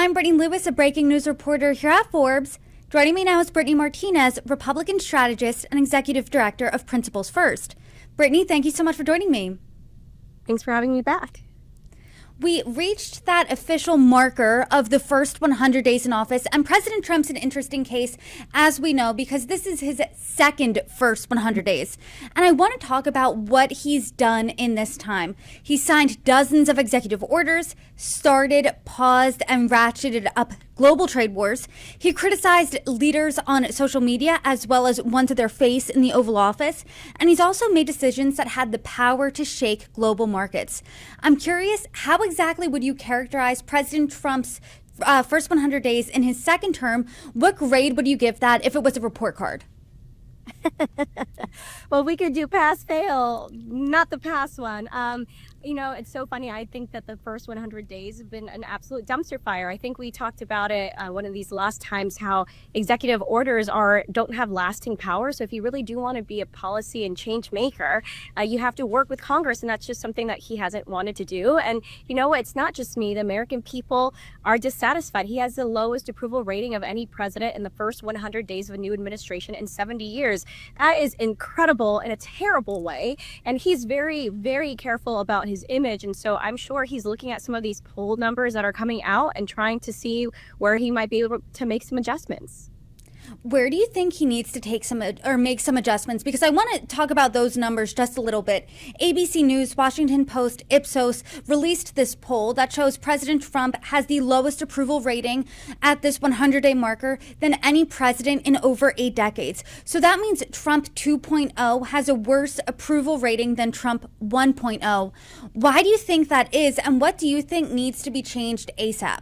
I'm Brittany Lewis, a breaking news reporter here at Forbes. Joining me now is Brittany Martinez, Republican strategist and executive director of Principles First. Brittany, thank you so much for joining me. Thanks for having me back. We reached that official marker of the first 100 days in office, and President Trump's an interesting case, as we know, because this is his second first 100 days. And I want to talk about what he's done in this time. He signed dozens of executive orders, started, paused, and ratcheted up global trade wars. He criticized leaders on social media as well as one to their face in the Oval Office. And he's also made decisions that had the power to shake global markets. I'm curious, how exactly would you characterize President Trump's first 100 days in his second term? What grade would you give that if it was a report card? Well, we could do pass fail, not the pass one. It's so funny. I think that the first 100 days have been an absolute dumpster fire. I think we talked about it one of these last times, how executive orders don't have lasting power. So if you really do want to be a policy and change maker, you have to work with Congress. And that's just something that he hasn't wanted to do. And it's not just me. The American people are dissatisfied. He has the lowest approval rating of any president in the first 100 days of a new administration in 70 years. That is incredible in a terrible way. And he's very, very careful about his image. And so I'm sure he's looking at some of these poll numbers that are coming out and trying to see where he might be able to make some adjustments. Where do you think he needs to make some adjustments? Because I want to talk about those numbers just a little bit. ABC News, Washington Post, Ipsos released this poll that shows President Trump has the lowest approval rating at this 100-day marker than any president in over 8 decades. So that means Trump 2.0 has a worse approval rating than Trump 1.0. Why do you think that is, and what do you think needs to be changed ASAP?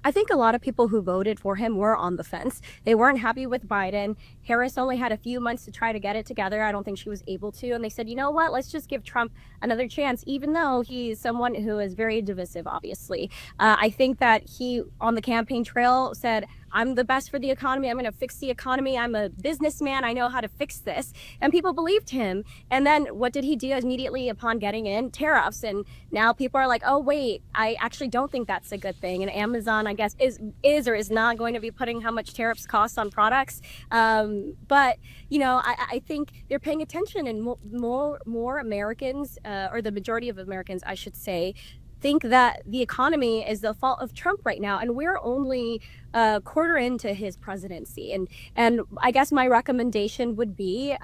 I think a lot of people who voted for him were on the fence. They weren't happy with Biden. Harris only had a few months to try to get it together. I don't think she was able to. And they said, you know what, let's just give Trump another chance, even though he's someone who is very divisive, obviously. I think that he, on the campaign trail, said, I'm the best for the economy. I'm going to fix the economy. I'm a businessman. I know how to fix this. And people believed him. And then what did he do immediately upon getting in? Tariffs. And now people are like, oh, wait, I actually don't think that's a good thing. And Amazon, I guess, is or is not going to be putting how much tariffs cost on products. But I think they're paying attention, and more Americans, or the majority of Americans, I should say, think that the economy is the fault of Trump right now, and we're only a quarter into his presidency. And I guess my recommendation would be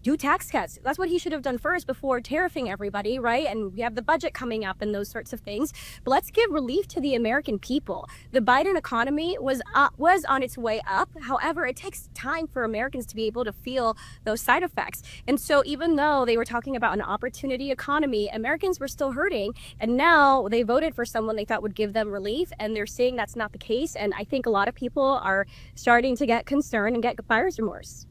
do tax cuts. That's what he should have done first before tariffing everybody, right? And we have the budget coming up and those sorts of things. But let's give relief to the American people. The Biden economy was on its way up. However, it takes time for Americans to be able to feel those side effects. And so even though they were talking about an opportunity economy, Americans were still hurting. And now they voted for someone they thought would give them relief, and they're seeing that's not the case. And I think a lot of people are starting to get concerned and get buyer's remorse.